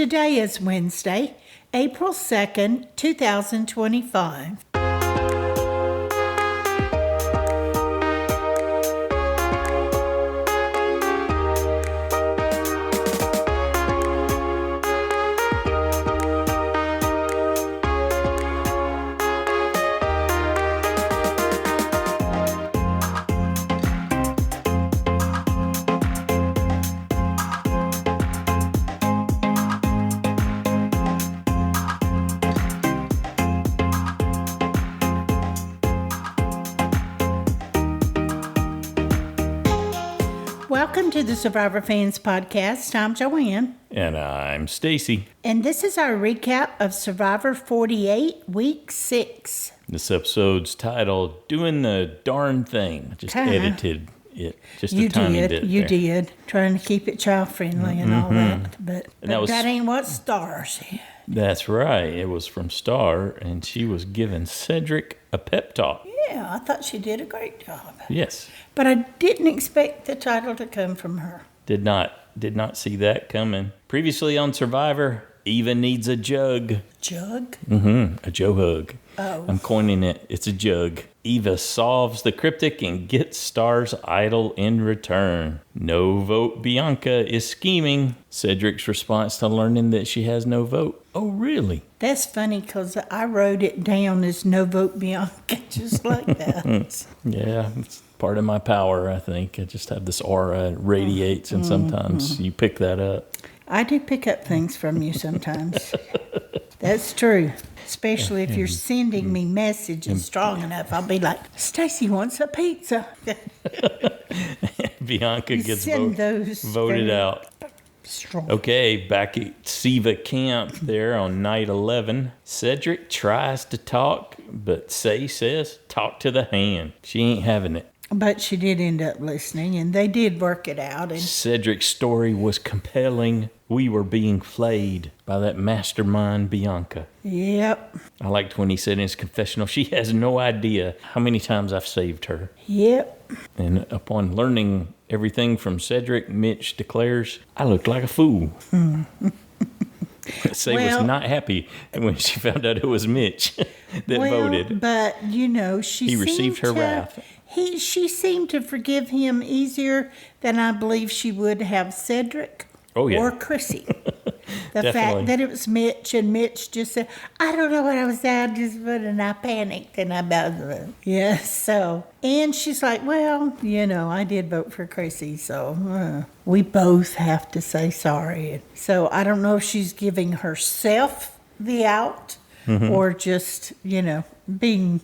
Today is Wednesday, April 2nd, 2025. Welcome to the Survivor Fans Podcast. I'm Joanne. And I'm Stacy. And this is our recap of Survivor 48, Week 6. This episode's titled, Doing the Darn Thing. I just edited it just a tiny bit. You did. Trying to keep it child-friendly and all that. But that ain't what Star said. That's right. It was from Star, and she was giving Cedrek a pep talk. Yeah, I thought she did a great job. Yes. But I didn't expect the title to come from her. Did not see that coming. Previously on Survivor, Eva needs a jug. Jug? A Joe hug. Oh. I'm coining it. It's a jug. Eva solves the cryptic and gets Star's idol in return. No vote Bianca is scheming. Cedrek's response to learning that she has no vote. Oh, really? That's funny because I wrote it down as no vote Bianca, just like that. Yeah, it's part of my power, I think. I just have this aura, it radiates, and sometimes you pick that up. I do pick up things from you sometimes. That's true. Especially if you're sending me messages strong enough, I'll be like, Stacy wants a pizza. Bianca gets voted out. Strong. Okay, back at Siva camp there on night 11, Cedrek tries to talk, but Say says, talk to the hand. She ain't having it. But she did end up listening, and they did work it out. And Cedrek's story was compelling. We were being flayed by that mastermind Bianca. Yep. I liked when he said in his confessional, she has no idea how many times I've saved her. Yep. And upon learning everything from Cedrek, Mitch declares, I looked like a fool. Say was not happy when she found out it was Mitch that voted. But, he received her wrath. She seemed to forgive him easier than I believe she would have Cedrek or Chrissy. The fact that it was Mitch, and Mitch just said, I don't know what I was at, and I panicked, and I about so. And she's like, well, I did vote for Chrissy, so we both have to say sorry. So I don't know if she's giving herself the out or just, being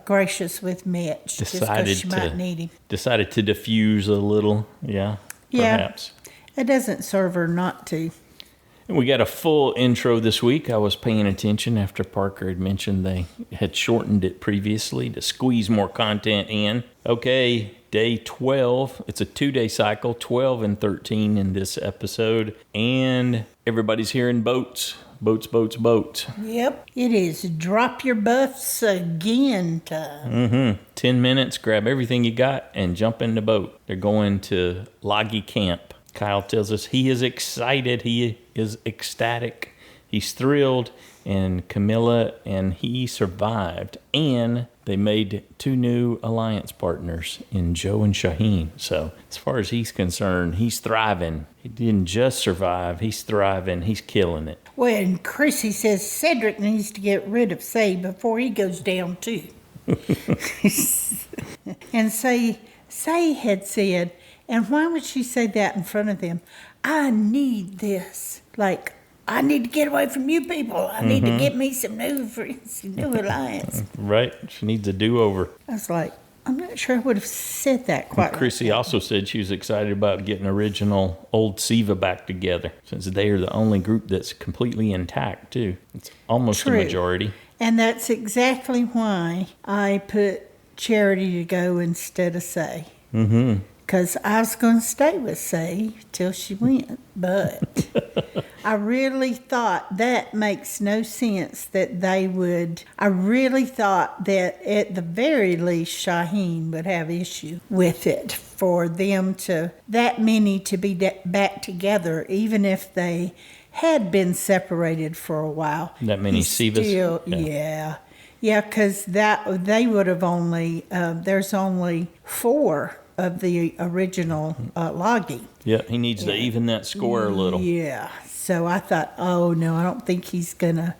gracious with Mitch just because she might need him. Decided to diffuse a little, perhaps. It doesn't serve her not to. And we got a full intro this week. I was paying attention after Parker had mentioned they had shortened it previously to squeeze more content in. Okay, day 12. It's a 2-day cycle, 12 and 13 in this episode. And everybody's hearing boats. Boats, boats, boats. Yep. It is drop your buffs again time. 10 minutes, grab everything you got, and jump in the boat. They're going to Loggy Camp. Kyle tells us he is excited. He is ecstatic. He's thrilled. And Kamilla and he survived. And they made 2 new alliance partners in Joe and Shauhin. So as far as he's concerned, he's thriving. He didn't just survive. He's thriving. He's killing it. Well, and Chrissy says Cedrek needs to get rid of Say before he goes down too. And Say had said, and why would she say that in front of them? I need this. Like, I need to get away from you people. I need to get me some new friends, new alliance. Right. She needs a do-over. I was like, I'm not sure I would have said that quite. Chrissy also said she was excited about getting original old Siva back together, since they are the only group that's completely intact, too. It's almost a majority. And that's exactly why I put Charity to go instead of Say. Because I was going to stay with Say till she went. But I really thought that makes no sense that they would. I really thought that at the very least Shauhin would have issue with it for them to, that many to be back together, even if they had been separated for a while. That many Sivas? Yeah, because they would have only, there's only 4 of the original Loggy. Yeah, he needs to even that score a little. Yeah, so I thought, oh no, I don't think he's gonna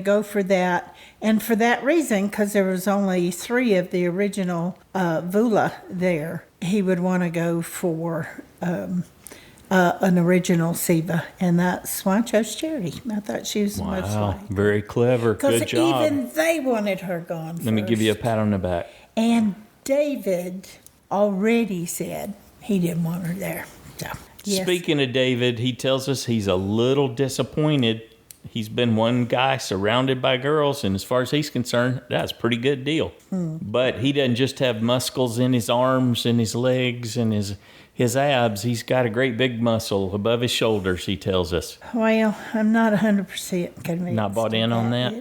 go for that. And for that reason, because there was only 3 of the original Vula there, he would want to go for an original Siva, and that's why I chose Charity. I thought she was the most likely. Very clever. Good job. Because even they wanted her gone first. Let me give you a pat on the back. And David already said he didn't want her there. So, yes. Speaking of David, he tells us he's a little disappointed. He's been one guy surrounded by girls, and as far as he's concerned, that's a pretty good deal. But he doesn't just have muscles in his arms and his legs and his abs. He's got a great big muscle above his shoulders, he tells us. Well, I'm not 100% convinced. Not bought in on that?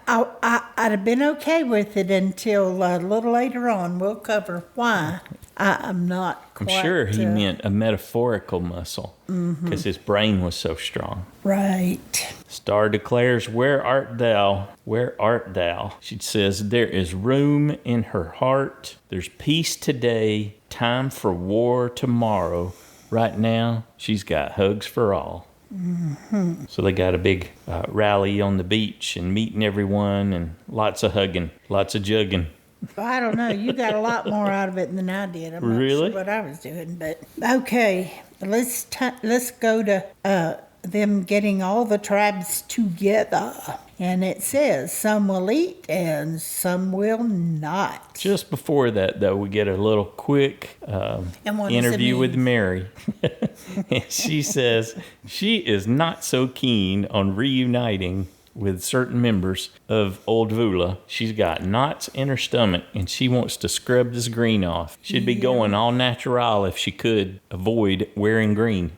I'd have been okay with it until a little later on. We'll cover why. I'm not quite... I'm sure he meant a metaphorical muscle because his brain was so strong. Right. Star declares, "Where art thou? Where art thou?" She says, "There is room in her heart. There's peace today, time for war tomorrow. Right now, she's got hugs for all." So they got a big rally on the beach and meeting everyone and lots of hugging, lots of jugging. I don't know. You got a lot more out of it than I did. I'm not sure what I was doing, but okay. Let's go to them getting all the tribes together. And it says some will eat and some will not. Just before that, though, we get a little quick interview with Mary. And she says she is not so keen on reuniting with certain members of Old Vula. She's got knots in her stomach, and she wants to scrub this green off. She'd be going all natural if she could avoid wearing green.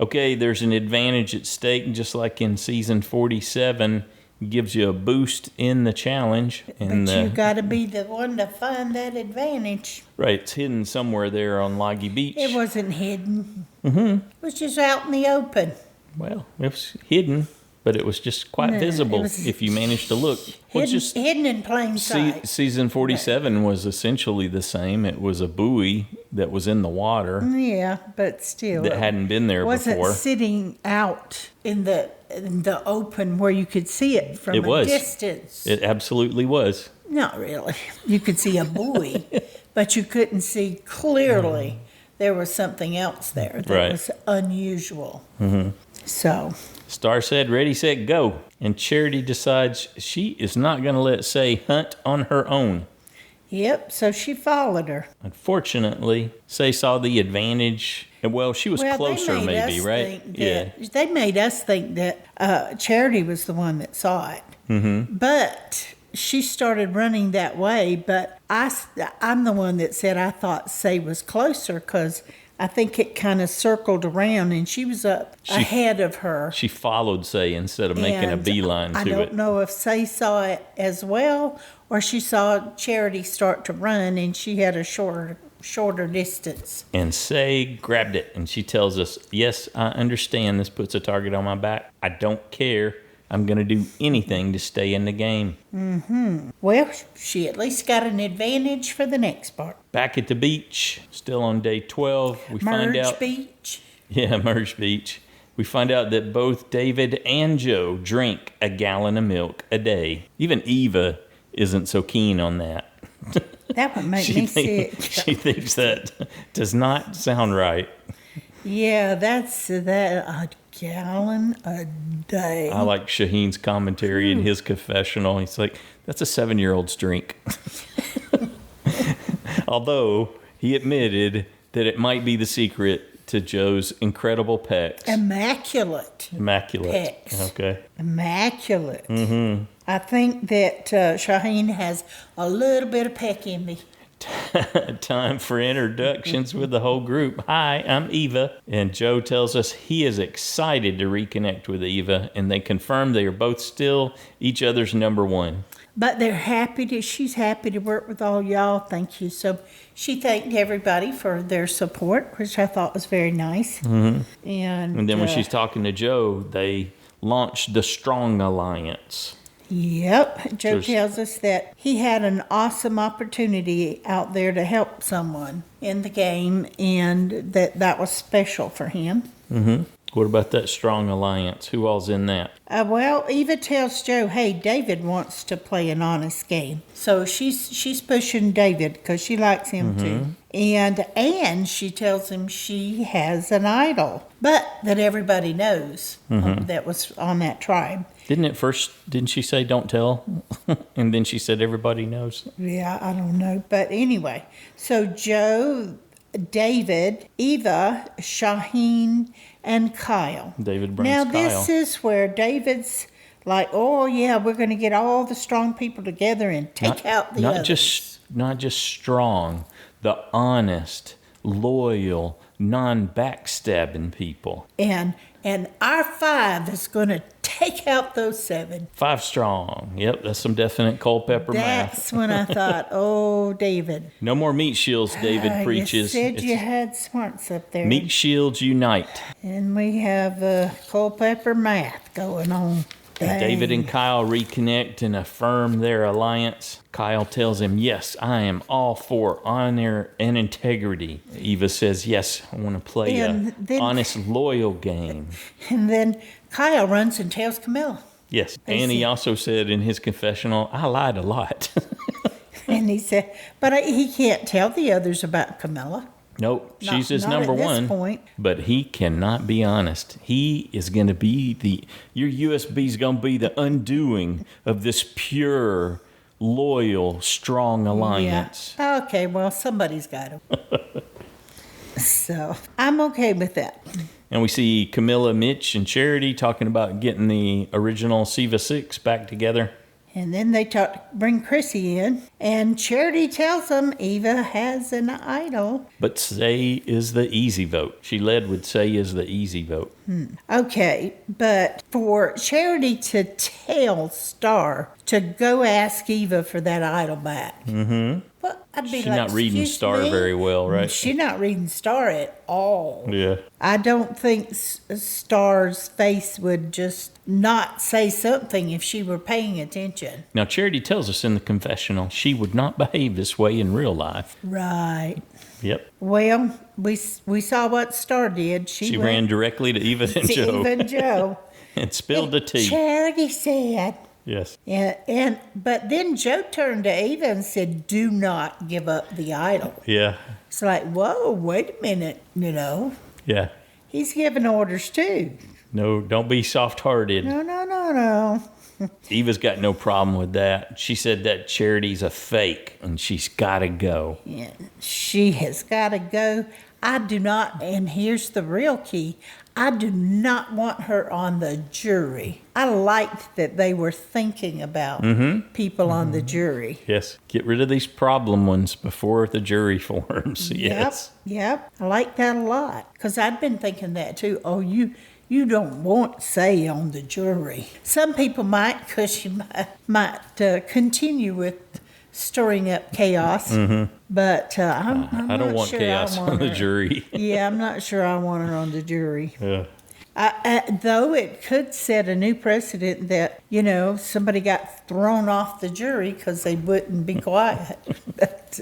Okay, there's an advantage at stake, just like in season 47. Gives you a boost in the challenge. And but you got to be the one to find that advantage. Right, it's hidden somewhere there on Loggy Beach. It wasn't hidden. It was just out in the open. Well, it was hidden, but it was just quite visible if you managed to look. Hidden in plain sight. Season 47 was essentially the same. It was a buoy that was in the water. Yeah, but still. That hadn't been there before. It wasn't sitting out in the open where you could see it from a distance. It absolutely was. Not really. You could see a buoy, but you couldn't see clearly there was something else there that was unusual. So... Star said, "Ready, set, go." And Charity decides she is not going to let Say hunt on her own. Yep, so she followed her. Unfortunately, Say saw the advantage. Well, she was closer maybe, right? They made us think that Charity was the one that saw it. But she started running that way, but I'm the one that said I thought Say was closer because I think it kind of circled around and she was up ahead of her. She followed Say instead of making a beeline to it. I don't know if Say saw it as well or she saw Charity start to run and she had a shorter distance. And Say grabbed it and she tells us, "Yes, I understand this puts a target on my back. I don't care. I'm going to do anything to stay in the game." Well, she at least got an advantage for the next part. Back at the beach, still on day 12, we find out... Beach? Yeah, Merge Beach. We find out that both David and Joe drink a gallon of milk a day. Even Eva isn't so keen on that. That would make me sick. She thinks that does not sound right. Yeah, that's a gallon a day. I like Shauhin's commentary in his confessional. He's like, that's a 7-year-old's drink. Although he admitted that it might be the secret to Joe's incredible pecs. Immaculate. Pecs. Okay. Immaculate. I think that Shauhin has a little bit of peck envy. Time for introductions with the whole group. Hi, I'm Eva. And Joe tells us he is excited to reconnect with Eva, and they confirm they are both still each other's number one. But she's happy to work with all y'all. Thank you. So she thanked everybody for their support, which I thought was very nice. Mm-hmm. And then when she's talking to Joe, they launched the Strong Alliance. Yep. Joe tells us that he had an awesome opportunity out there to help someone in the game, and that was special for him. Mm-hmm. What about that Strong Alliance? Who all's in that? Well, Eva tells Joe, hey, David wants to play an honest game. So she's pushing David because she likes him too. And she tells him she has an idol, but that everybody knows that was on that tribe. Didn't she say don't tell? And then she said everybody knows? Yeah, I don't know. But anyway, so Joe, David, Eva, Shauhin, and Kyle. David brings Now, Kyle. this is where David's like, oh, yeah, we're going to get all the strong people together and take out the others. Not just strong, the honest, loyal, non-backstabbing people. And our 5 is going to take out those 7. 5 strong. Yep, that's some definite Culpeper math. That's when I thought, oh, David. No more meat shields, David preaches. You said you had smarts up there. Meat shields unite. And we have Culpeper math going on. David and Kyle reconnect and affirm their alliance. Kyle tells him, yes, I am all for honor and integrity. Eva says, yes, I want to play an honest, loyal game. And then Kyle runs and tells Kamilla. Yes, and he also said in his confessional, I lied a lot. And he said, but he can't tell the others about Kamilla. Nope, she's his number at one. This point. But he cannot be honest. He is going to be your USB's going to be the undoing of this pure, loyal, strong alliance. Yeah. Okay, well, somebody's got him. So I'm okay with that. And we see Kamilla, Mitch, and Charity talking about getting the original Siva 6 back together. And then they bring Chrissy in, and Charity tells them Eva has an idol. But say is the easy vote. She led with say is the easy vote. Okay, but for Charity to tell Star to go ask Eva for that idol back. Mm-hmm. Well, I'd be She's not reading Star very well, right? She's not reading Star at all. Yeah. I don't think Star's face would just not say something if she were paying attention. Now, Charity tells us in the confessional she would not behave this way in real life. Right. Yep. Well, we saw what Star did. She ran directly to Eva and Joe. Eva and Joe. And spilled the tea. Charity said. Yes. But then Joe turned to Eva and said, do not give up the idol. Yeah. It's like, whoa, wait a minute, Yeah. He's giving orders too. No, don't be soft-hearted. No. Eva's got no problem with that. She said that Charity's a fake and she's got to go. Yeah, she has got to go. I do not, and here's the real key, I do not want her on the jury. I liked that they were thinking about people on the jury. Yes. Get rid of these problem ones before the jury forms. Yes. Yep. I like that a lot. Because I'd been thinking that too. Oh, you don't want say on the jury. Some people might, because you might continue with stirring up chaos. Mm-hmm. But I don't want chaos on the jury. Yeah, I'm not sure I want her on the jury. Yeah. Though it could set a new precedent that, somebody got thrown off the jury because they wouldn't be quiet. But,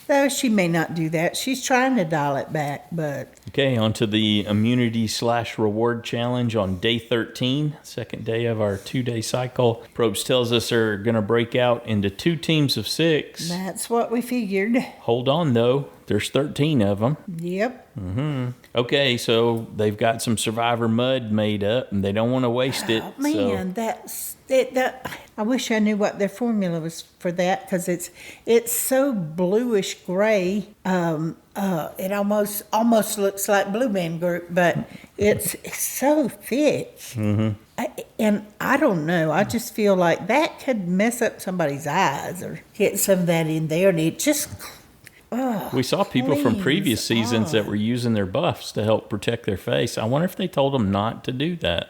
though she may not do that. She's trying to dial it back, but... Okay, on to the immunity/reward challenge on day 13, second day of our 2-day cycle. Probes tells us they're going to break out into 2 teams of 6. That's what we figured. Hold on, though. There's 13 of them. Yep. Mm-hmm. Okay, so they've got some Survivor mud made up, and they don't want to waste it. Man, that's it. I wish I knew what their formula was for that, because it's so bluish gray. It almost looks like Blue Man Group, but it's so thick. Mm-hmm. And I don't know. I just feel like that could mess up somebody's eyes or get some of that in there, and it just. We saw people from previous seasons that were using their buffs to help protect their face. I wonder if they told them not to do that.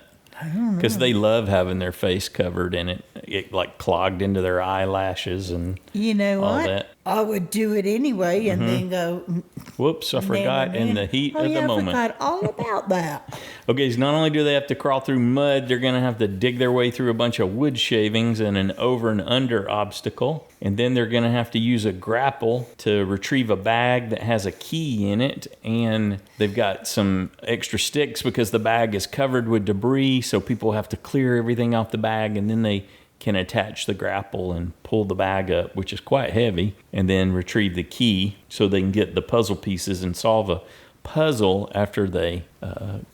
Because they love having their face covered in it. It like clogged into their eyelashes and you know all what? that. I would do it anyway and then go, Whoops, I forgot in the heat of the moment. I forgot all about that. Okay, so not only do they have to crawl through mud, they're going to have to dig their way through a bunch of wood shavings and an over and under obstacle. And then they're going to have to use a grapple to retrieve a bag that has a key in it. And they've got some extra sticks because the bag is covered with debris. So people have to clear everything off the bag, and then they can attach the grapple and pull the bag up, which is quite heavy, and then retrieve the key so they can get the puzzle pieces and solve a puzzle after they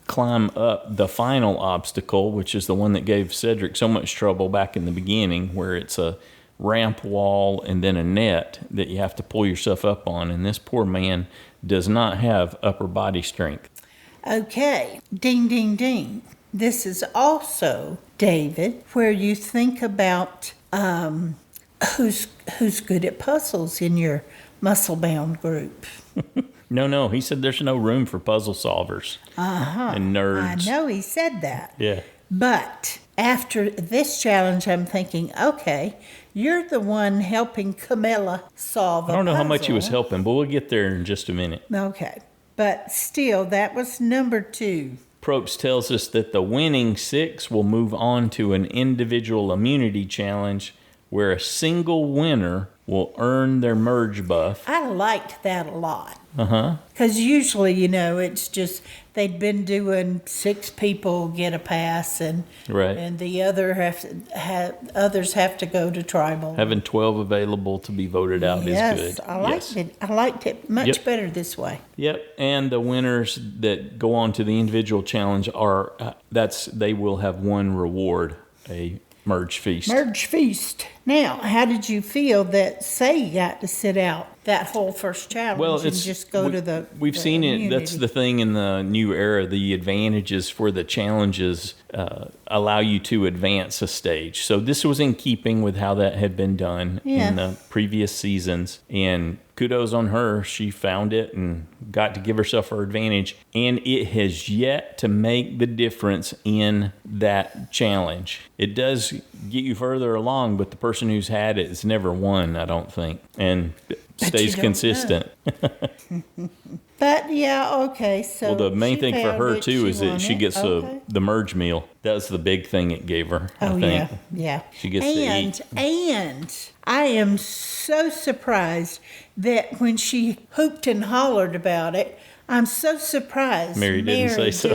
climb up the final obstacle, which is the one that gave Cedrek so much trouble back in the beginning, where it's a ramp wall and then a net that you have to pull yourself up on. And this poor man does not have upper body strength. Okay, ding, ding, ding. This is also, David, where you think about who's good at puzzles in your muscle-bound group. No, he said there's no room for puzzle solvers and nerds. I know he said that. Yeah. But after this challenge, I'm thinking, okay, you're the one helping Kamilla solve a puzzle. I don't know how much he was helping, but we'll get there in just a minute. Okay. But still, that was number 2. Probst tells us that the winning 6 will move on to an individual immunity challenge where a single winner will earn their merge buff. I liked that a lot. Because usually, it's just they'd been doing 6 people get a pass, and the others have to go to tribal. Having 12 available to be voted out is good. Yes, I liked it much better this way. Yep, and the winners that go on to the individual challenge they will have one reward, a merge feast. Merge feast. Now, how did you feel that Say got to sit out that whole first challenge and just go to the We've seen immunity? it. That's the thing in the new era. The advantages for the challenges allow you to advance a stage. So this was in keeping with how that had been done in the previous seasons. And kudos on her. She found it and got to give herself her advantage. And it has yet to make the difference in that challenge. It does get you further along, but the person who's had it has never won, I don't think. And stays consistent. But yeah, okay. So the main thing for her too is that she gets the merge meal. That's the big thing it gave her. I think. Yeah. She gets to eat. And I am so surprised that when she hooped and hollered about it, I'm so surprised Mary didn't say so.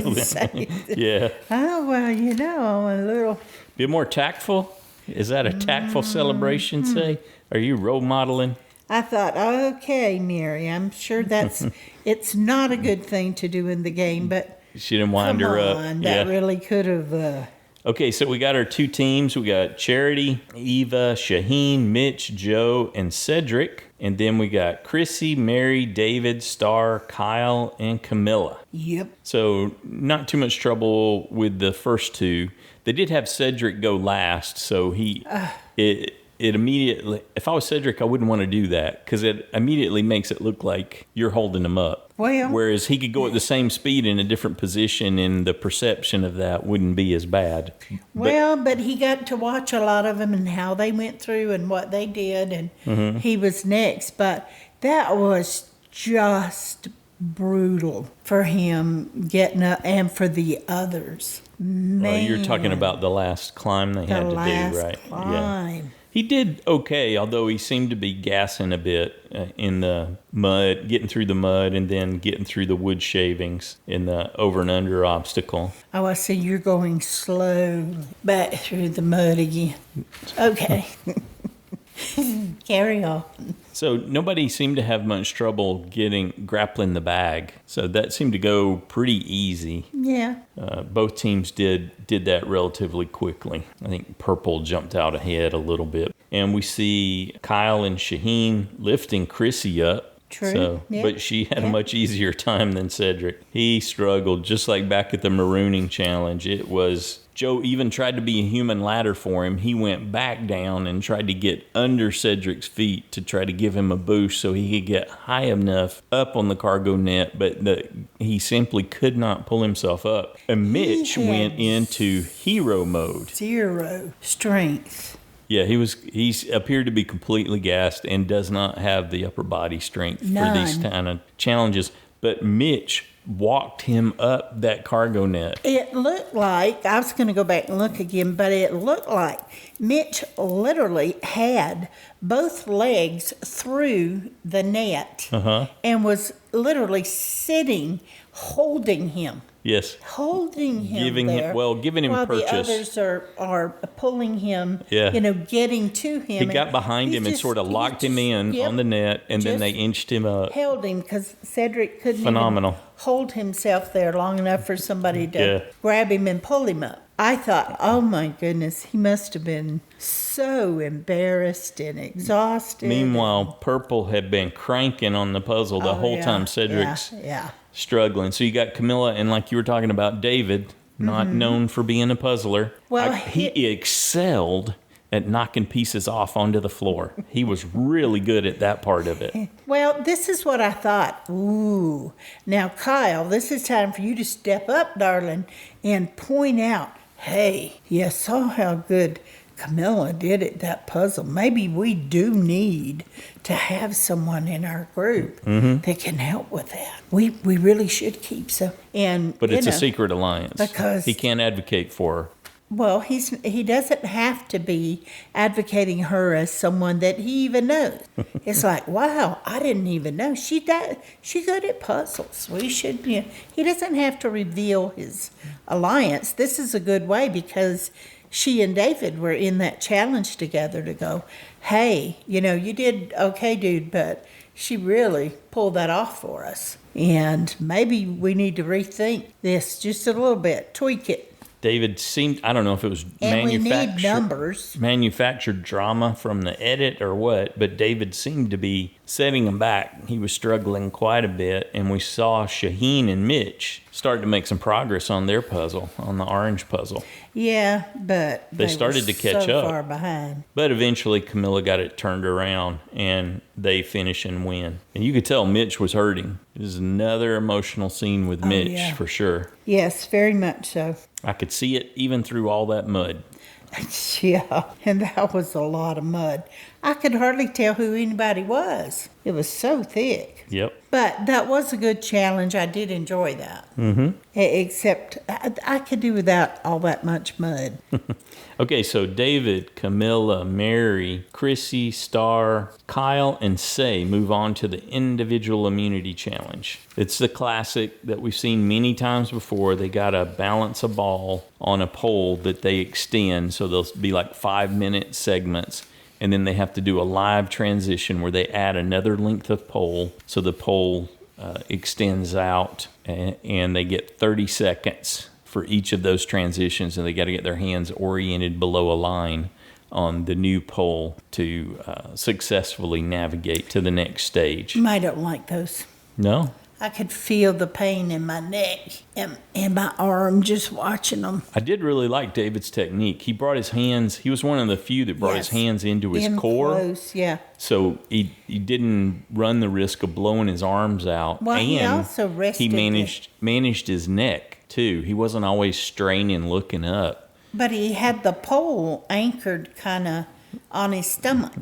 Yeah. Oh well, I'm a little. Be more tactful. Is that a tactful celebration? Say, are you role modeling? I thought, okay, Mary, I'm sure it's not a good thing to do in the game, but she didn't wind her up. That really could have. Okay, so we got our 2 teams. We got Charity, Eva, Shauhin, Mitch, Joe, and Cedrek. And then we got Chrissy, Mary, David, Star, Kyle, and Kamilla. Yep. So not too much trouble with the first 2. They did have Cedrek go last, so it immediately, if I was Cedrek, I wouldn't want to do that because it immediately makes it look like you're holding him up. Well, whereas he could go at the same speed in a different position, and the perception of that wouldn't be as bad. But he got to watch a lot of them and how they went through and what they did, and he was next. But that was just brutal for him getting up and for the others. Man. Well, you're talking about the last climb they had to do, right? Climb. Yeah. He did okay, although he seemed to be gassing a bit in the mud, getting through the mud, and then getting through the wood shavings in the over and under obstacle. Oh, I see you're going slow back through the mud again. Okay. Carry on. So nobody seemed to have much trouble grappling the bag. So that seemed to go pretty easy. Yeah. Both teams did that relatively quickly. I think purple jumped out ahead a little bit. And we see Kyle and Shauhin lifting Chrissy up. True. So, yeah. But she had a much easier time than Cedrek. He struggled, just like back at the marooning challenge. It was, Joe even tried to be a human ladder for him. He went back down and tried to get under Cedrek's feet to try to give him a boost so he could get high enough up on the cargo net, but he simply could not pull himself up. And Mitch went into hero mode. 0 strength. Yeah, he appeared to be completely gassed and does not have the upper body strength for these kind of challenges. But Mitch walked him up that cargo net. It looked like, I was going to go back and look again, but it looked like Mitch literally had both legs through the net and was literally sitting, holding him. Yes. Holding him giving there. Giving him while purchase. The others are pulling him, getting to him. He got behind him and sort of locked him in on the net, and then they inched him up. Held him because Cedrek couldn't even hold himself there long enough for somebody to grab him and pull him up. I thought, oh my goodness, he must have been so embarrassed and exhausted. Meanwhile, Purple had been cranking on the puzzle the whole time Cedric's struggling. So you got Kamilla and, like you were talking about, David, not known for being a puzzler. Well, he excelled at knocking pieces off onto the floor. He was really good at that part of it. Well, this is what I thought. Ooh. Now, Kyle, this is time for you to step up, darling, and point out, hey, you saw how good Kamilla did at that puzzle. Maybe we do need to have someone in our group that can help with that. We really should keep some. But it's a secret alliance. Because he can't advocate for her. Well, he doesn't have to be advocating her as someone that he even knows. It's like, wow, I didn't even know she's good at puzzles. We should. He doesn't have to reveal his alliance. This is a good way because she and David were in that challenge together to go, hey, you did okay, dude, but she really pulled that off for us, and maybe we need to rethink this just a little bit, tweak it. David seemed, I don't know if it was manufactured drama from the edit or what, but David seemed to be setting him back. He was struggling quite a bit, and we saw Shauhin and Mitch start to make some progress on their puzzle, on the orange puzzle. Yeah, but they started to catch up. Far behind. But eventually Kamilla got it turned around, and they finish and win. And you could tell Mitch was hurting. It was another emotional scene with Mitch, for sure. Yes, very much so. I could see it even through all that mud. Yeah, and that was a lot of mud. I could hardly tell who anybody was. It was so thick. Yep. But that was a good challenge. I did enjoy that. Except I could do without all that much mud. Okay, so David, Kamilla, Mary, Chrissy, Star, Kyle, and Say move on to the individual immunity challenge. It's the classic that we've seen many times before. They got to balance a ball on a pole that they extend, so they'll be like 5-minute segments. And then they have to do a live transition where they add another length of pole, so the pole extends out, and they get 30 seconds for each of those transitions, and they got to get their hands oriented below a line on the new pole to successfully navigate to the next stage. I don't like those. No? I could feel the pain in my neck and my arm just watching them. I did really like David's technique. He brought his hands, he was one of the few that brought his hands into his core. Close, yeah. So he didn't run the risk of blowing his arms out. Well, he also rested. He managed his neck, too. He wasn't always straining, looking up. But he had the pole anchored kind of on his stomach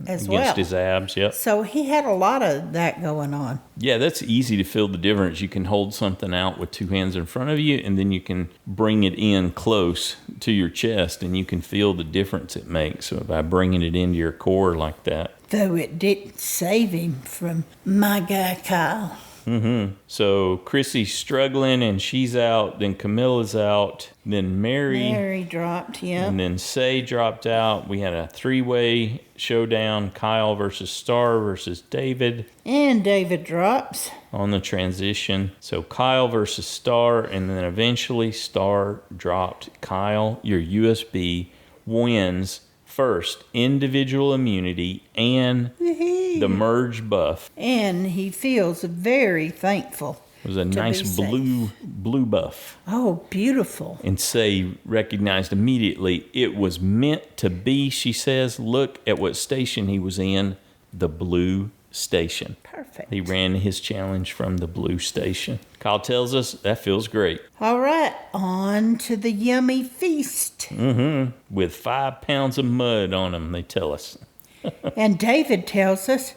as well. Against his abs, yep. So he had a lot of that going on. Yeah, that's easy to feel the difference. You can hold something out with two hands in front of you, and then you can bring it in close to your chest, and you can feel the difference it makes by bringing it into your core like that. Though it didn't save him from my guy Kyle. So Chrissy's struggling, and she's out. Then Kamilla's out. Then Mary dropped, yeah. And then Say dropped out. We had a 3-way showdown: Kyle versus Star versus David. And David drops on the transition. So Kyle versus Star, and then eventually Star dropped Kyle. Your USB wins first individual immunity and the merge buff. And he feels very thankful. It was a nice blue buff. Oh, beautiful. And Say recognized immediately it was meant to be, she says. Look at what station he was in, the blue station. Perfect. He ran his challenge from the blue station. Kyle tells us that feels great. All right, on to the yummy feast. With 5 pounds of mud on him, they tell us. And David tells us,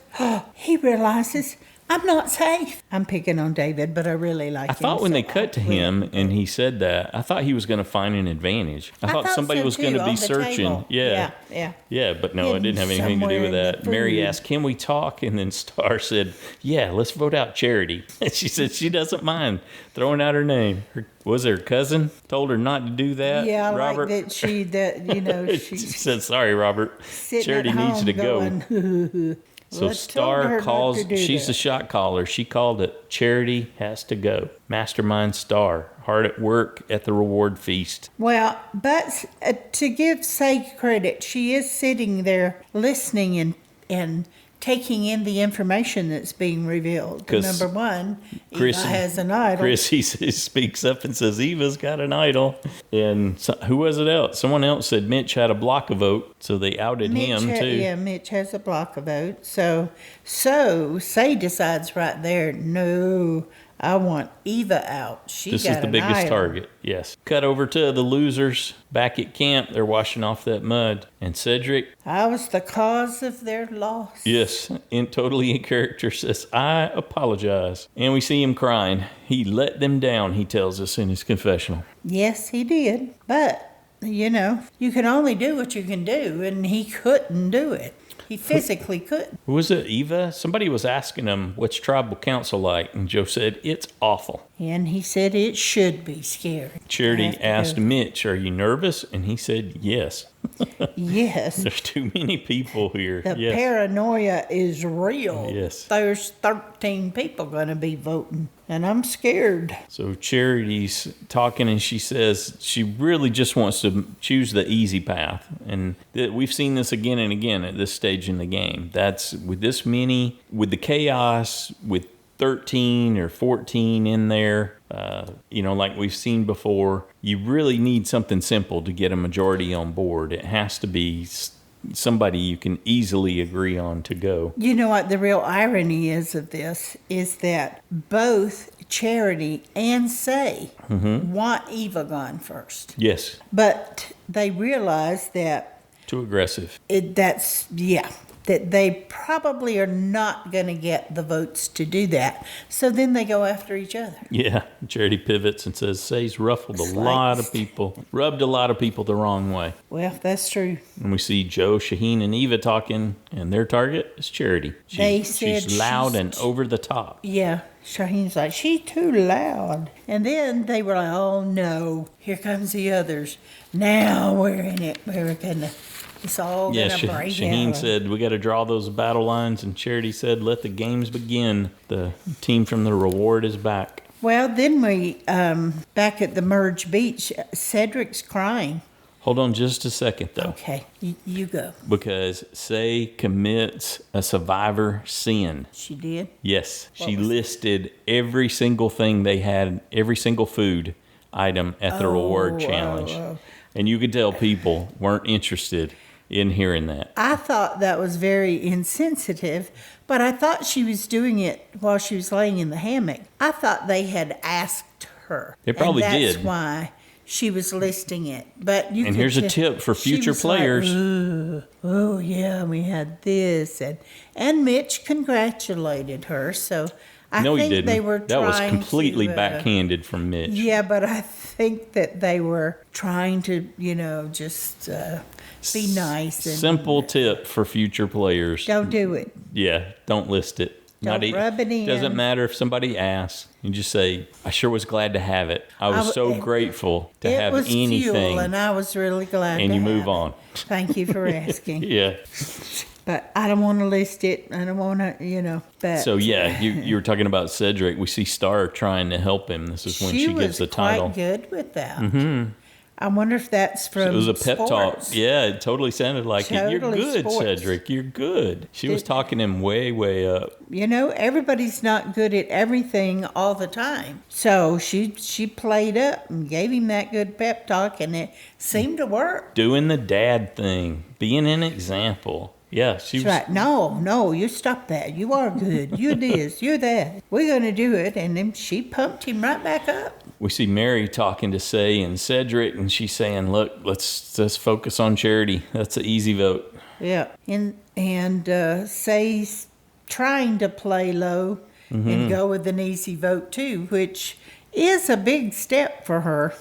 he realizes, I'm not safe. I'm picking on David, but I really like him. I thought when they cut to him and he said that, I thought he was going to find an advantage. I thought somebody was going to be searching. Yeah, but no, it didn't have anything to do with that. Mary asked, can we talk? And then Star said, yeah, let's vote out Charity. And she said she doesn't mind throwing out her name. Was her cousin told her not to do that? Yeah, Robert? Like she said, sorry, Robert. Charity needs to go. So Star calls, she's the shot caller. She called it, Charity has to go. Mastermind Star, hard at work at the reward feast. Well, but to give Say credit, she is sitting there listening and taking in the information that's being revealed. Number one, Eva has an idol. Chrissy speaks up and says, Eva's got an idol. And who was it else? Someone else said Mitch had a block of vote, so they outed him too. Yeah, Mitch has a block of vote. So Say decides right there, no, I want Eva out. This is the biggest target, yes. Cut over to the losers back at camp. They're washing off that mud. And Cedrek, I was the cause of their loss. Yes, totally in character, says, I apologize. And we see him crying. He let them down, he tells us in his confessional. Yes, he did. But, you can only do what you can do, and he couldn't do it. He physically couldn't. Who was it, Eva? Somebody was asking him, what's tribal council like? And Joe said, it's awful. And he said it should be scary. Charity asked Mitch, are you nervous? And he said, yes. Yes. There's too many people here. The paranoia is real. Yes. There's 13 people going to be voting, and I'm scared. So Charity's talking, and she says she really just wants to choose the easy path. And we've seen this again and again at this stage in the game. That's with this many, with the chaos, with 13 or 14 in there, like we've seen before, you really need something simple to get a majority on board. It has to be somebody you can easily agree on to go. You know what the real irony is of this is that both Charity and Say want Eva gone first. Yes. But they realize that too aggressive. That they probably are not going to get the votes to do that. So then they go after each other. Yeah. Charity pivots and says, Say's rubbed a lot of people the wrong way. Well, that's true. And we see Joe, Shauhin, and Eva talking, and their target is Charity. She's loud and over the top. Yeah. Shauhin's like, she's too loud. And then they were like, oh no, here comes the others. Now we're in it. It's all going to break out. Shauhin said, we got to draw those battle lines. And Charity said, let the games begin. The team from the reward is back. Well, then we, back at the Merge Beach, Cedrek's crying. Hold on just a second, though. Okay, you go. Because Say commits a survivor sin. She did? Yes. She listed every single thing they had, every single food item at the reward challenge. And you could tell people weren't interested in hearing that. I thought that was very insensitive, but I thought she was doing it while she was laying in the hammock. I thought they had asked her. They probably did. That's why she was listing it. But and here's a tip for future players. Like, oh yeah, we had this, and Mitch congratulated her. So I think they were trying. That was completely backhanded from Mitch. Yeah, but I think that they were trying to, just be nice. Simple tip for future players. Don't do it. Yeah, don't list it. Don't rub it in. Doesn't matter if somebody asks. You just say, I sure was glad to have it. I was so grateful to have anything. It was fuel, and I was really glad to have it. And you move on. Thank you for asking. Yeah. But I don't want to list it. I don't want to, But so, yeah, you were talking about Cedrek. We see Star trying to help him. This is when she gives the title. She was quite good with that. Mm-hmm. I wonder if that's from It was a pep sports. talk. Yeah, it totally sounded like it. You're good, sports. Cedrek. You're good. She was talking him way, way up. Everybody's not good at everything all the time. So she played up and gave him that good pep talk, and it seemed to work. Doing the dad thing. Being an example. Yeah, she was right. No, you stop that. You are good. You're this. You're that. We're going to do it. And then she pumped him right back up. We see Mary talking to Say and Cedrek, and she's saying, look, let's just focus on charity. That's an easy vote. Yeah. And Say's trying to play low and go with an easy vote, too, which is a big step for her,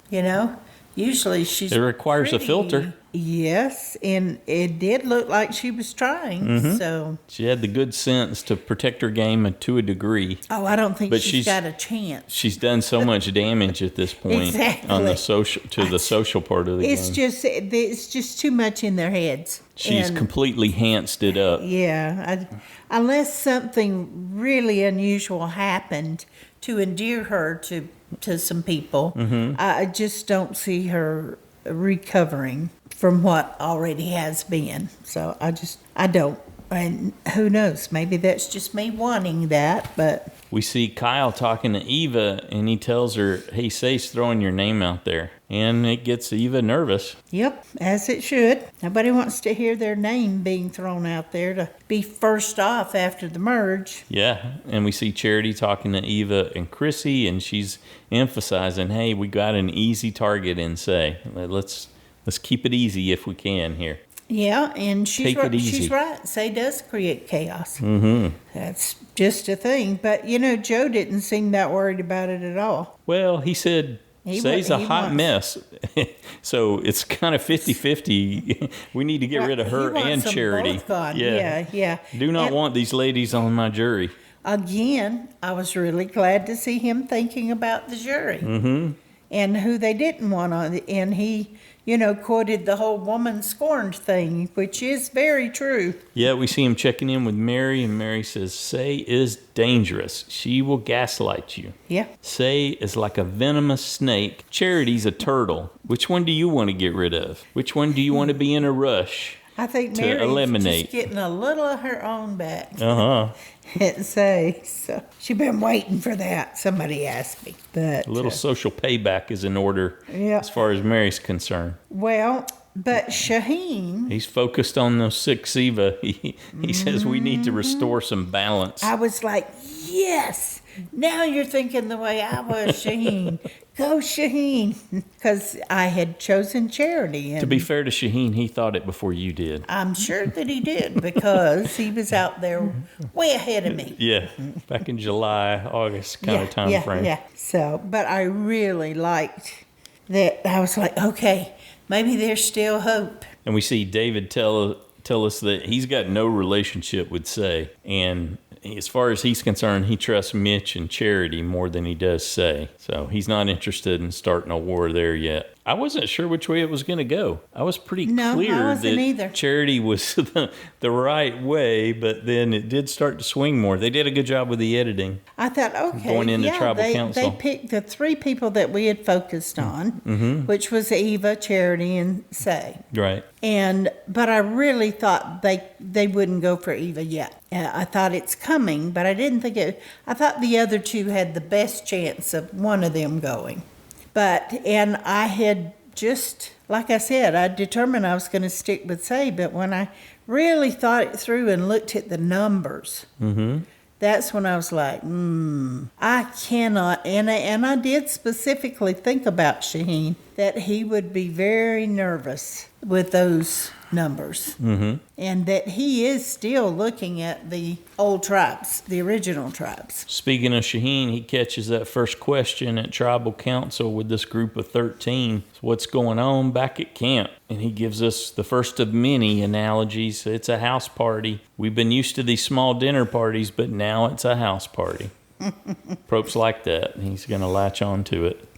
Usually she's It requires a filter. Yes, and it did look like she was trying, so... She had the good sense to protect her game to a degree. Oh, I don't think she's got a chance. She's done so much damage at this point on the social part of the game. It's just too much in their heads. She's completely handsed it up. Yeah, unless something really unusual happened to endear her to some people, I just don't see her recovering from what already has been. So I don't. And who knows? Maybe that's just me wanting that, but... We see Kyle talking to Eva, and he tells her, hey, Say's throwing your name out there. And it gets Eva nervous. Yep, as it should. Nobody wants to hear their name being thrown out there to be first off after the merge. Yeah, and we see Charity talking to Eva and Chrissy, and she's emphasizing, hey, we got an easy target in Say. Let's keep it easy if we can here. Yeah, and she's right. Say does create chaos. That's just a thing. But, Joe didn't seem that worried about it at all. Well, he said Say's a hot mess. So it's kind of 50-50. We need to get rid of her and Charity. Yeah. Do not want these ladies on my jury. Again, I was really glad to see him thinking about the jury. And who they didn't want on. And he... quoted the whole woman scorned thing, which is very true. Yeah, we see him checking in with Mary, and Mary says, Say is dangerous. She will gaslight you. Yeah. Say is like a venomous snake. Charity's a turtle. Which one do you want to get rid of? Which one do you want to be in a rush? I think Mary's just getting a little of her own back. So she's been waiting for that. Somebody asked me. But a little social payback is in order as far as Mary's concerned. Well, but Shauhin... He's focused on those 6 Eva. He says we need to restore some balance. I was like, yes! Now you're thinking the way I was, Shauhin. Go, Shauhin. Because I had chosen Charity. And to be fair to Shauhin, he thought it before you did. I'm sure that he did, because he was out there way ahead of me. Yeah, back in July, August kind of time frame. Yeah. So, but I really liked that. I was like, okay, maybe there's still hope. And we see David tell us that he's got no relationship with Say. And as far as he's concerned, he trusts Mitch and Charity more than he does Say. So he's not interested in starting a war there yet. I wasn't sure which way it was going to go. I was pretty clear that either. Charity was the right way, but then it did start to swing more. They did a good job with the editing. I thought, okay, going into tribal council. They picked the 3 people that we had focused on, which was Eva, Charity, and Say. Right. But I really thought they wouldn't go for Eva yet. I thought it's coming, but I didn't think it. I thought the other 2 had the best chance of one of them going. And I had just, like I said, I determined I was going to stick with Say, but when I really thought it through and looked at the numbers, that's when I was like, I cannot, and I did specifically think about Shauhin, that he would be very nervous with those numbers. And that he is still looking at the old tribes, the original tribes. Speaking of Shauhin, he catches that first question at tribal council with this group of 13. So what's going on back at camp? And he gives us the first of many analogies. It's a house party. We've been used to these small dinner parties, but now it's a house party. Prope's like that. He's going to latch on to it.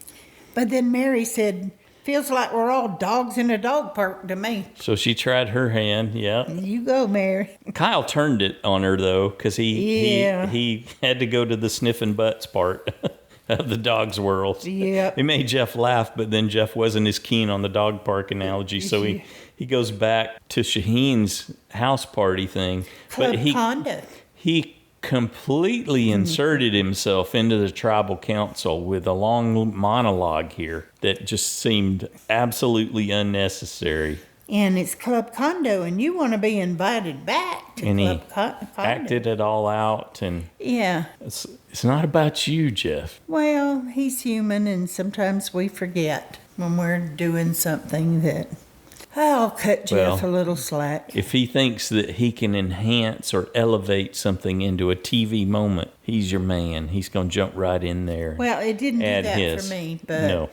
But then Mary said, feels like we're all dogs in a dog park to me. So she tried her hand, yeah. You go, Mary. Kyle turned it on her, though, because he had to go to the sniffing butts part. of the dog's world. Yeah. It made Jeff laugh, but then Jeff wasn't as keen on the dog park analogy, so he goes back to Shauhin's house party thing. Club condo. He completely inserted himself into the tribal council with a long monologue here that just seemed absolutely unnecessary. And it's Club Condo, and you want to be invited back to Club Condo. Acted it all out, and yeah, it's not about you, Jeff. Well, he's human, and sometimes we forget when we're doing something that I'll cut Jeff a little slack. If he thinks that he can enhance or elevate something into a TV moment, he's your man. He's going to jump right in there. Well, it didn't do that for me, but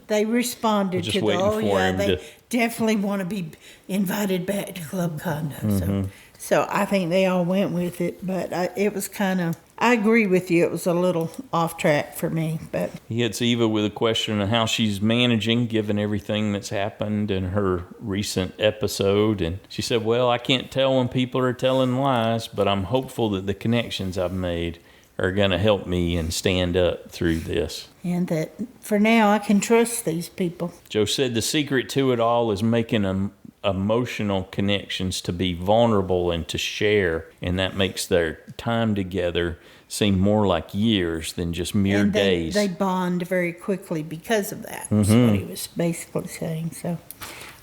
they responded to they definitely want to be invited back to Club Condo. Mm-hmm. So I think they all went with it, but it was kind of, I agree with you, it was a little off track for me. But he hits Eva with a question on how she's managing given everything that's happened in her recent episode. And she said, well, I can't tell when people are telling lies, but I'm hopeful that the connections I've made are going to help me and stand up through this. And that for now I can trust these people. Joe said the secret to it all is making emotional connections, to be vulnerable and to share, and that makes their time together seem more like years than just mere days. They bond very quickly because of that. That's what he was basically saying. So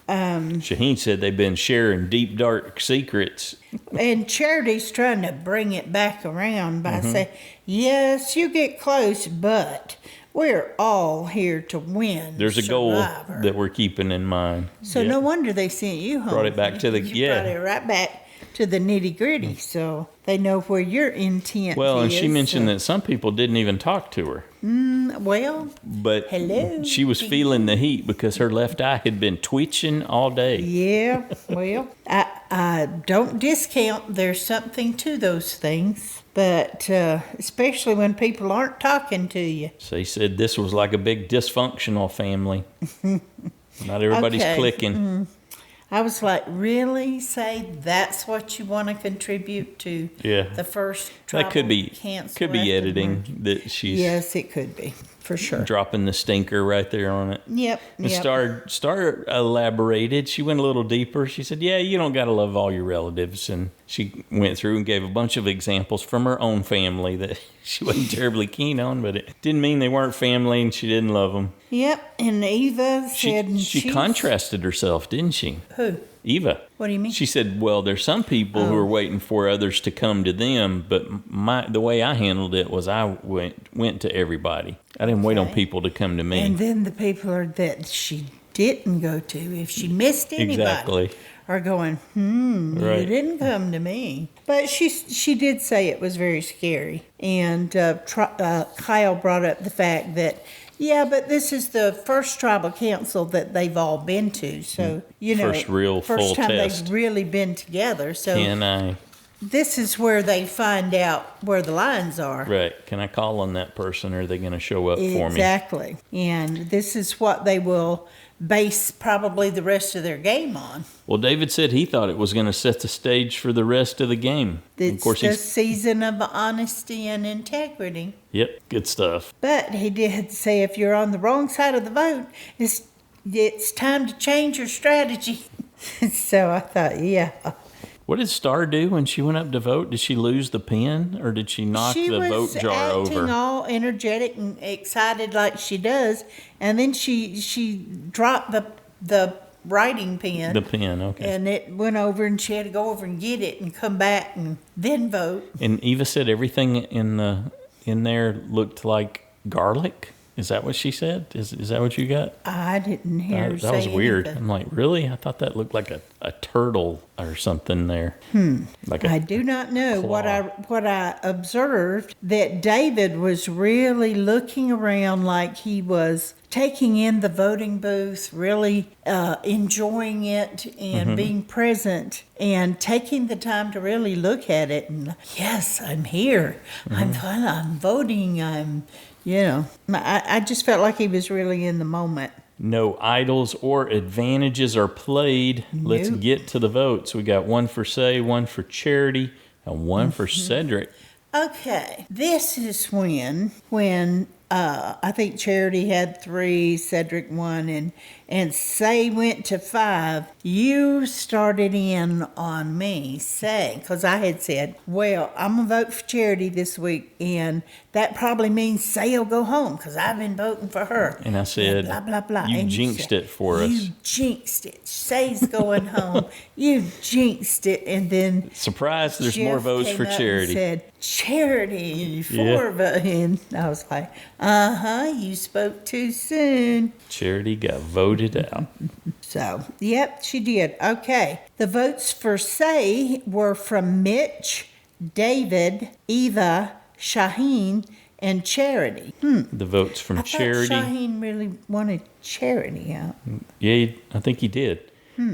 Shauhin said they've been sharing deep, dark secrets. And Charity's trying to bring it back around by saying, yes, you get close, but we're all here to win. There's a goal that we're keeping in mind. So no wonder they sent you home. Brought it back to the, brought it right back to the nitty-gritty, so they know where your intent is. Well, and she mentioned that some people didn't even talk to her. But hello. She was feeling the heat because her left eye had been twitching all day. Yeah, well, I don't discount there's something to those things, but especially when people aren't talking to you. So he said this was like a big dysfunctional family. Not everybody's clicking. I was like, really? Say that's what you want to contribute to the first tribal that could be editing that she's... Yes, it could be, for sure. Dropping the stinker right there on it. Yep. And Star elaborated. She went a little deeper. She said, yeah, you don't got to love all your relatives. And she went through and gave a bunch of examples from her own family that she wasn't terribly keen on, but it didn't mean they weren't family and she didn't love them. Yep, and Eva said... She contrasted herself, didn't she? Who? Eva. What do you mean? She said, well, there's some people who are waiting for others to come to them, but the way I handled it was I went to everybody. I didn't wait on people to come to me. And then the people that she didn't go to, if she missed anybody, are going, you didn't come to me. But she did say it was very scary. And Kyle brought up the fact that, yeah, but this is the first tribal council that they've all been to. So, first time they've really been together. So this is where they find out where the lines are. Right. Can I call on that person, or are they going to show up for me? Exactly. And this is what they will base probably the rest of their game on. Well, David said he thought it was going to set the stage for the rest of the game. It's the season of honesty and integrity. Yep, good stuff. But he did say if you're on the wrong side of the vote, it's time to change your strategy. So I thought, yeah. What did Star do when she went up to vote? Did she lose the pen, or did she knock the vote jar over? She was acting all energetic and excited like she does, and then she dropped the writing pen. The pen, okay. And it went over, and she had to go over and get it and come back and then vote. And Eva said everything in there looked like garlic. Is that what she said? Is that what you got? I didn't hear her say that was weird. anything. I'm like, really? I thought that looked like a turtle or something there. I do not know. Claw. What I observed, that David was really looking around like he was taking in the voting booth, really enjoying it and being present and taking the time to really look at it. And yes, I'm here. I'm voting. I just felt like he was really in the moment. No idols or advantages are played. Nope. Let's get to the votes. We got one for Say, one for Charity, and one for Cedrek. Okay, this is when I think Charity had 3, Cedrek 1, and Say went to 5. You started in on me, Say, because I had said, well, I'm going to vote for Charity this week, and that probably means Say will go home, because I've been voting for her. And I said, and blah, blah, blah. You and jinxed it for us. You jinxed it. Say's going home. You jinxed it. And then surprise, there's Jeff more votes came for up Charity. And said, Charity, 4 votes. And I was like, you spoke too soon. Charity got voted out. So, yep, she did. Okay. The votes for Say were from Mitch, David, Eva, Shauhin, and Charity. The votes from Charity. Shauhin really wanted Charity out. Yeah, I think he did.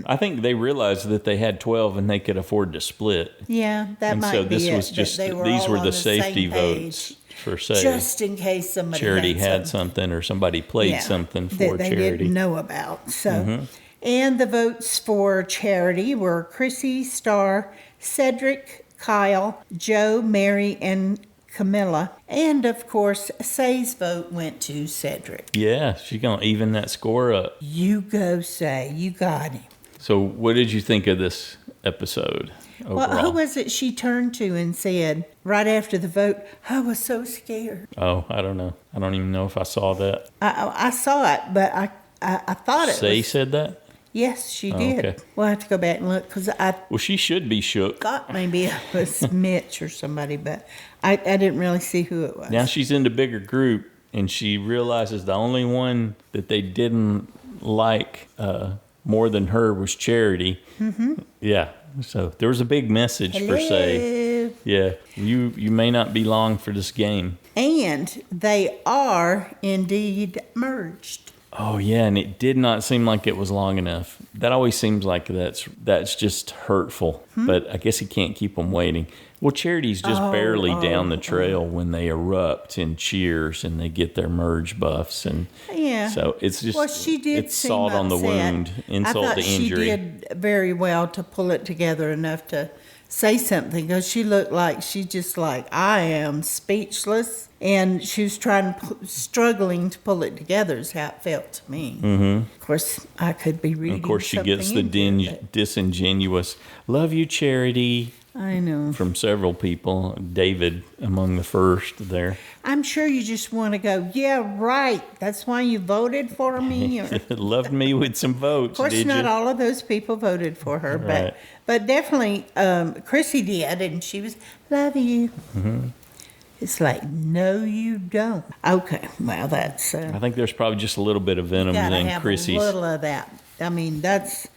I think they realized that they had 12 and they could afford to split. Yeah, that and might so be this it. was just They were these all were on the safety votes for Say. just in case somebody Charity had something or somebody played something for that they Charity. didn't know about. So, and the votes for Charity were Chrissy, Star, Cedrek, Kyle, Joe, Mary, and Kamilla. And of course, Say's vote went to Cedrek. Yeah, she's going to even that score up. You go, Say. You got him. So what did you think of this episode overall? Well, who was it she turned to and said, right after the vote, I was so scared? Oh, I don't know. I don't even know if I saw that. I saw it, but I thought it Say was... said that? Yes, she did. Okay. We'll have to go back and look, because I Well, she should be shook. thought maybe it was Mitch or somebody, but I didn't really see who it was. Now she's in the bigger group, and she realizes the only one that they didn't like more than her was Charity. Yeah, so there was a big message for Say. Yeah, you may not be long for this game. And they are indeed merged. Oh yeah, and it did not seem like it was long enough. That always seems like that's just hurtful. But I guess he can't keep them waiting. Well, Charity's just barely down the trail when they erupt in cheers and they get their merge buffs, and so it's just she did it's salt on the wound, insult to injury. She did very well to pull it together enough to say something, because she looked like she just like, I am speechless, and she was struggling to pull it together is how it felt to me. Of course, I could be reading. Of course, she gets the disingenuous "Love you, Charity." I know. From several people, David among the first there. I'm sure you just want to go, yeah, right. That's why you voted for me. Or... Loved me with some votes. Of course, not all of those people voted for her, Right. but definitely Chrissy did, and she was, love you. It's like, no, you don't. Okay, well, that's... I think there's probably just a little bit of venom in Chrissy's. A little of that. I mean, that's...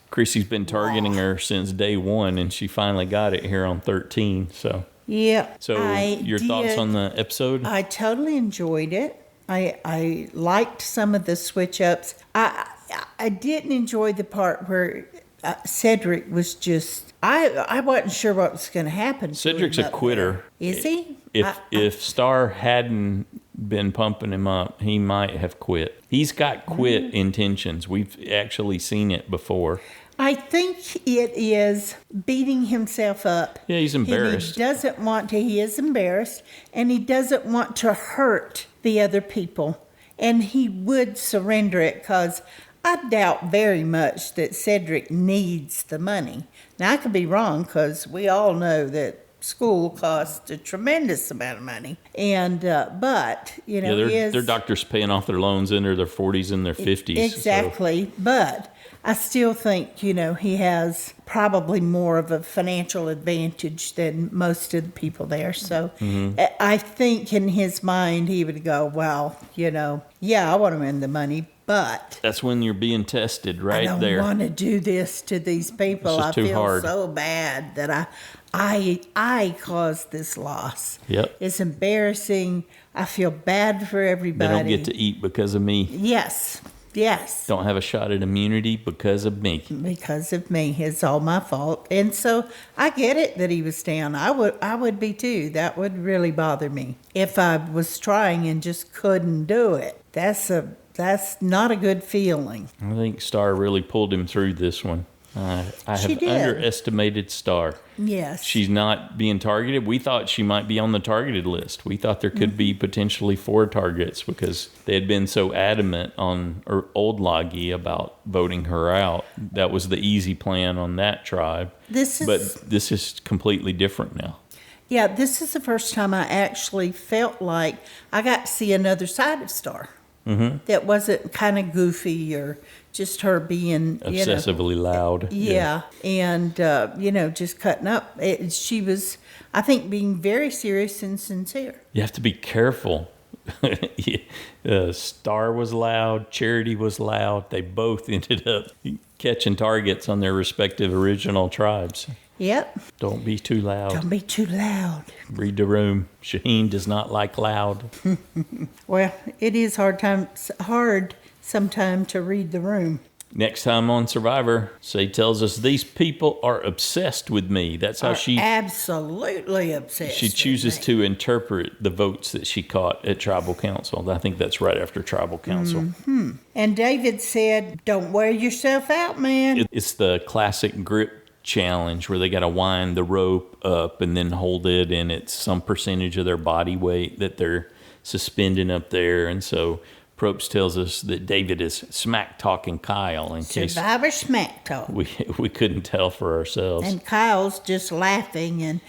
Chrissy's been targeting her since day 1, and she finally got it here on 13. So yeah. So your thoughts on the episode? I totally enjoyed it. I liked some of the switch ups. I didn't enjoy the part where Cedrek was just. I wasn't sure what was going to happen. Cedric's a quitter. Is he? If Star hadn't been pumping him up, he might have quit. He's got quit intentions. We've actually seen it before. I think it is beating himself up. Yeah, he's embarrassed. And he doesn't want to. He is embarrassed, and he doesn't want to hurt the other people. And he would surrender it, because I doubt very much that Cedrek needs the money. Now, I could be wrong, because we all know that school costs a tremendous amount of money. And, but, you know, their doctors paying off their loans into their 40s and their 50s. Exactly. So. But I still think, you know, he has probably more of a financial advantage than most of the people there. So I think in his mind, he would go, well, you know, yeah, I want to win the money, but that's when you're being tested right there. I don't want to do this to these people. I feel so bad that I caused this loss. Yep. It's embarrassing. I feel bad for everybody. They don't get to eat because of me. Yes. Don't have a shot at immunity because of me. Because of me. It's all my fault. And so I get it that he was down. I would be too. That would really bother me. If I was trying and just couldn't do it. That's not a good feeling. I think Star really pulled him through this one. I have underestimated Star. Yes. She's not being targeted. We thought she might be on the targeted list. We thought there could be potentially 4 targets because they had been so adamant on old Loggy about voting her out. That was the easy plan on that tribe. But this is completely different now. Yeah, this is the first time I actually felt like I got to see another side of Star. That wasn't kind of goofy or just her being obsessively loud. Yeah. And just cutting up. She was, I think, being very serious and sincere. You have to be careful. Star was loud, Charity was loud. They both ended up catching targets on their respective original tribes. Yep. Don't be too loud. Don't be too loud. Read the room. Shauhin does not like loud. Well, it is hard sometime to read the room. Next time on Survivor, Say tells us these people are obsessed with me. That's how she absolutely obsessed. She chooses to interpret the votes that she caught at Tribal Council. I think that's right after Tribal Council. And David said, "Don't wear yourself out, man." It's the classic grip challenge where they got to wind the rope up and then hold it, and it's some percentage of their body weight that they're suspending up there. And so Probst tells us that David is smack talking Kyle in case Survivor smack talk. We couldn't tell for ourselves. And Kyle's just laughing, and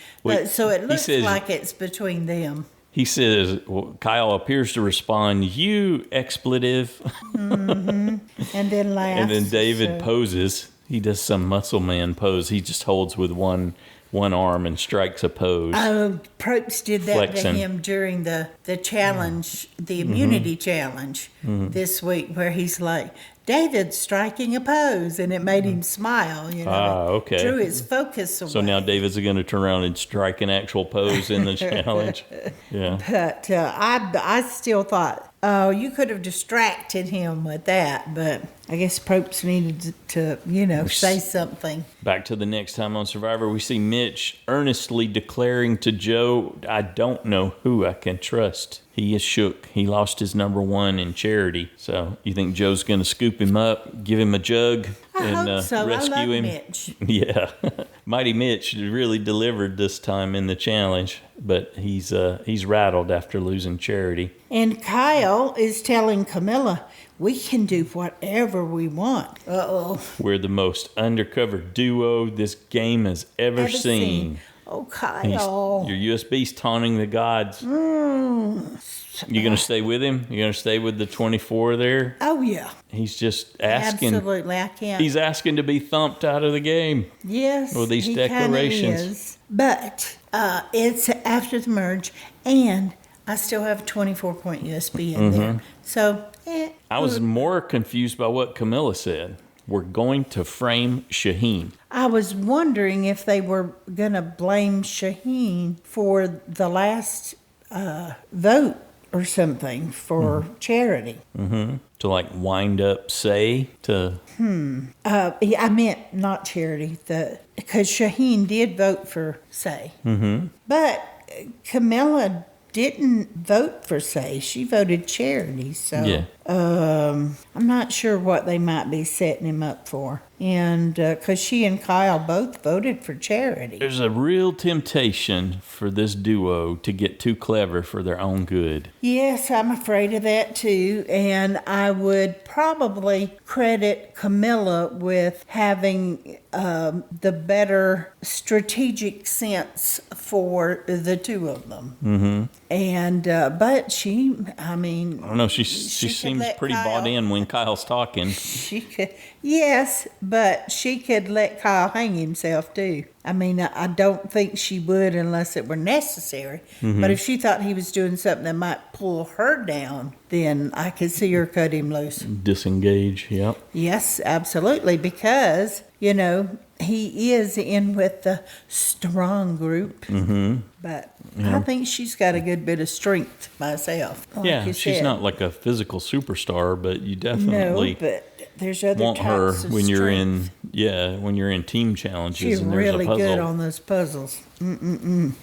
so it looks like it's between them. He says, Kyle appears to respond, "You expletive," and then laughs. And then David poses. He does some muscle man pose. He just holds with one arm and strikes a pose. Oh, Probst did that to him during the challenge, the immunity challenge this week, where he's like, "David's striking a pose," and it made him smile. Okay. Drew his focus away. So now David's going to turn around and strike an actual pose in the challenge. Yeah. But I still thought, oh, you could have distracted him with that, but I guess Probst needed to, say something. Back to the next time on Survivor, we see Mitch earnestly declaring to Joe, "I don't know who I can trust." He is shook. He lost his number 1 in Charity. So you think Joe's going to scoop him up, give him a jug, and hope so. rescue I love him? Mitch. Yeah. Mighty Mitch really delivered this time in the challenge, but he's rattled after losing Charity. And Kyle is telling Kamilla, "We can do whatever we want." Uh-oh. We're the most undercover duo this game has ever seen. Oh, Kyle. Your USB's taunting the gods. You going to stay with him? You going to stay with the 24 there? Oh, yeah. He's just asking. Absolutely, I can't. He's asking to be thumped out of the game. Yes, with these declarations. Is. But it's after the merge, and I still have a 24-point USB in there. So, I was more confused by what Kamilla said. We're going to frame Shauhin. I was wondering if they were going to blame Shauhin for the last vote or something for Charity. To wind up Say to... I meant not Charity, because Shauhin did vote for Say. But Kamilla didn't vote for Say. She voted Charity. So I'm not sure what they might be setting him up for. And because she and Kyle both voted for Charity. There's a real temptation for this duo to get too clever for their own good. Yes, I'm afraid of that too. And I would probably credit Kamilla with having the better strategic sense for the two of them. And but she, I mean, I don't know. She seems pretty bought in when Kyle's talking. She could, yes, but she could let Kyle hang himself too. I mean, I don't think she would unless it were necessary. But if she thought he was doing something that might pull her down, then I could see her cut him loose. Disengage, yep. Yes, absolutely, because, he is in with the strong group. But I think she's got a good bit of strength myself. Like she's not like a physical superstar, but you definitely but there's other want her types of when you're strength. when you're in team challenges. She's and there's really a puzzle. good on those puzzles. And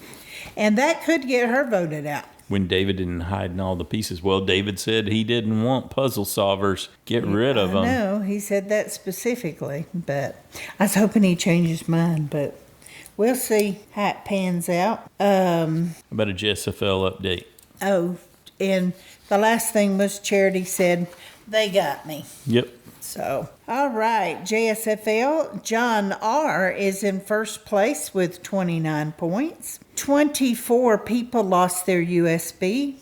that could get her voted out. when David didn't hide all the pieces. Well, David said he didn't want puzzle solvers. Get rid of them. No, he said that specifically, but I was hoping he changed his mind, but we'll see how it pans out. About a JSFL update. Oh, and the last thing was Charity said, they got me. Yep. So, all right, JSFL, John R. is in first place with 29 points. 24 people lost their USB,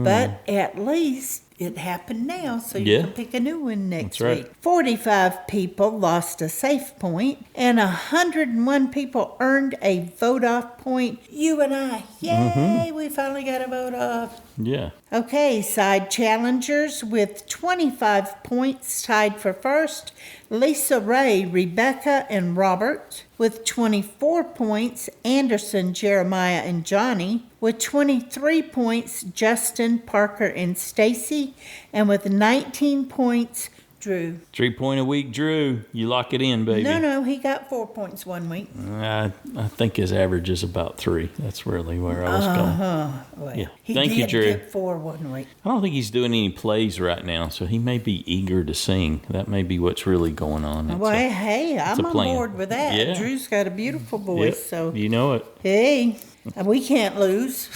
but at least it happened now, so you can pick a new one next week. 45 people lost a safe point, and 101 people earned a vote-off point. You and I, yay, we finally got a vote-off. Yeah. Okay, side challengers with 25 points tied for first. Lisa Ray, Rebecca, and Robert. With 24 points, Anderson, Jeremiah, and Johnny. With 23 points, Justin, Parker, and Stacy. And with 19 points, Drew. 3 point a week, Drew. You lock it in, baby. No, he got 4 points one week. I think his average is about 3. That's really where I was going. Well, yeah. He Thank did you, Drew. Get 4 one week. I don't think he's doing any plays right now, so he may be eager to sing. That may be what's really going on. I'm on board with that. Yeah. Drew's got a beautiful voice, so you know it. Hey, we can't lose.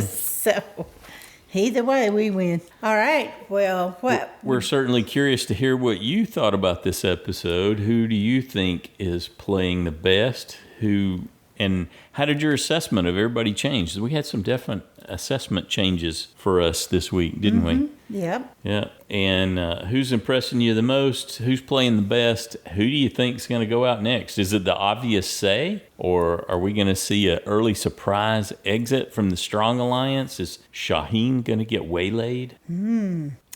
So either way, we win. All right. Well, what? We're certainly curious to hear what you thought about this episode. Who do you think is playing the best? And how did your assessment of everybody change? We had some definite assessment changes for us this week, didn't we? Yep. Yeah. And who's impressing you the most? Who's playing the best? Who do you think is going to go out next? Is it the obvious say? Or are we going to see an early surprise exit from the Strong Alliance? Is Shauhin going to get waylaid?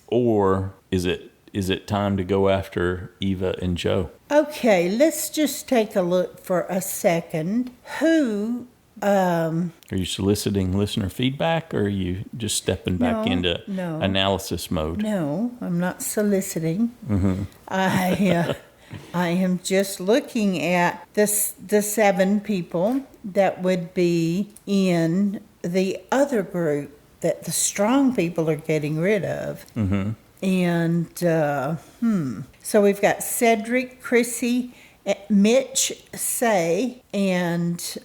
Or is it time to go after Eva and Joe? Okay, let's just take a look for a second. Who... Are you soliciting listener feedback, or are you just stepping back into analysis mode? No, I'm not soliciting. I am just looking at the 7 people that would be in the other group that the strong people are getting rid of. And so we've got Cedrek, Chrissy, Mitch, Say, and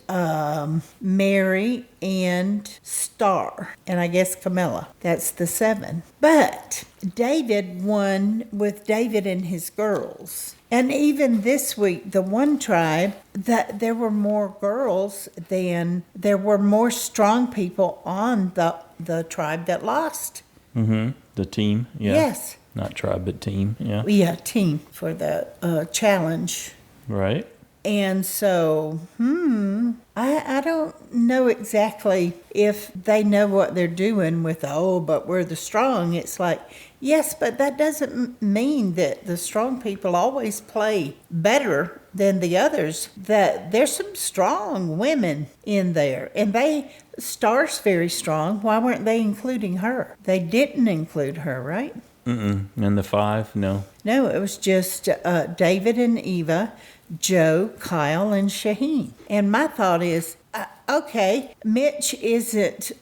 Mary, and Star, and I guess Kamilla. That's the 7. But David won with David and his girls. And even this week, the one tribe, that there were more girls than there were more strong people on the tribe that lost. The team, yeah. Yes. Not tribe, but team, yeah. Yeah, team for the challenge. Right. And so, I don't know exactly if they know what they're doing with, but we're the strong. It's like, yes, but that doesn't mean that the strong people always play better than the others. That there's some strong women in there, and Star's very strong. Why weren't they including her? They didn't include her, right? And the 5, no. No, it was just David and Eva, Joe, Kyle, and Shauhin. And my thought is, okay, Mitch isn't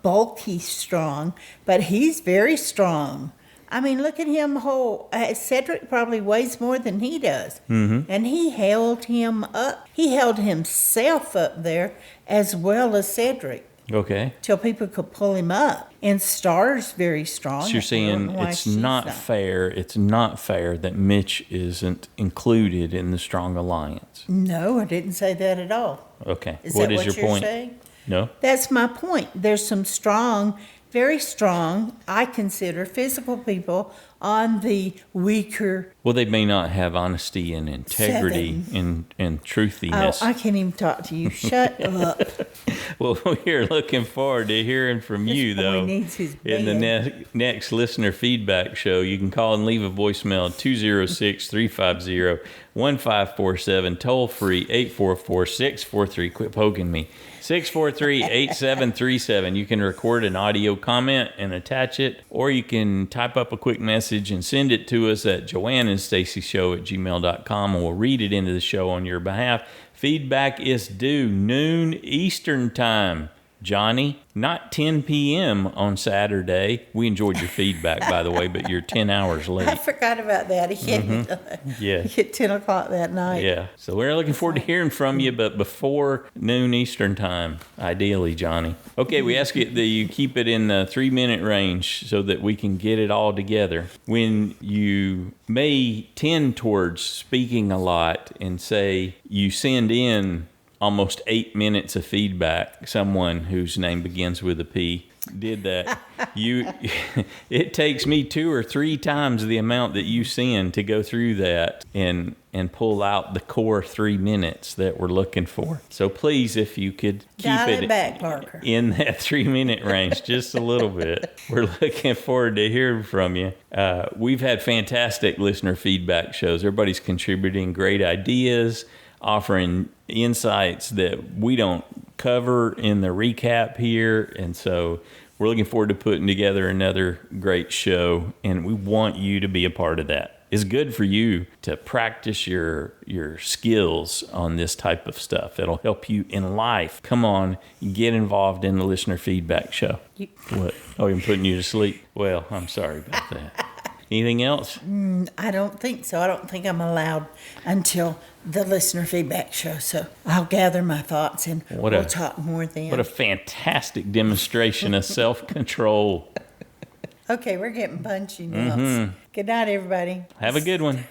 bulky strong, but he's very strong. I mean, look at him Cedrek probably weighs more than he does. And he held him up. He held himself up there as well as Cedrek. Okay. Till people could pull him up. And Star's very strong. So you're saying it's not fair. It's not fair that Mitch isn't included in the Strong Alliance. No, I didn't say that at all. Okay. What is your point? Saying? No. That's my point. There's some strong, very strong, I consider, physical people on the weaker. Well, they may not have honesty and integrity and truthiness. Oh, I can't even talk to you. Shut up. Well, we're looking forward to hearing from you, though. Needs his in the next listener feedback show. You can call and leave a voicemail 206-350-1547, toll free 844-643. Quit poking me. 643-8737. You can record an audio comment and attach it, or you can type up a quick message and send it to us at joanneandstacyshow@gmail.com, and we'll read it into the show on your behalf. Feedback is due noon Eastern time. Johnny, not 10 p.m. on Saturday. We enjoyed your feedback, by the way, but you're 10 hours late. I forgot about that. He hit 10 o'clock that night. Yeah. So we're looking forward to hearing from you, but before noon Eastern time, ideally, Johnny. Okay, we ask you that you keep it in the 3-minute range so that we can get it all together. When you may tend towards speaking a lot and say you send in almost 8 minutes of feedback, someone whose name begins with a P did that. It takes me 2 or 3 times the amount that you send to go through that and pull out the core 3 minutes that we're looking for. So please, if you could keep it back, Parker, in that 3-minute range just a little bit. We're looking forward to hearing from you. We've had fantastic listener feedback shows. Everybody's contributing great ideas, offering insights that we don't cover in the recap here. And so we're looking forward to putting together another great show, and we want you to be a part of that. It's good for you to practice your skills on this type of stuff. It'll help you in life. Come on, get involved in the listener feedback show. What? Oh, I'm putting you to sleep? Well, I'm sorry about that. Anything else? I don't think so. I don't think I'm allowed until the listener feedback show. So I'll gather my thoughts and we'll talk more then. What a fantastic demonstration of self-control. Okay, we're getting punchy now. Good night, everybody. Have a good one.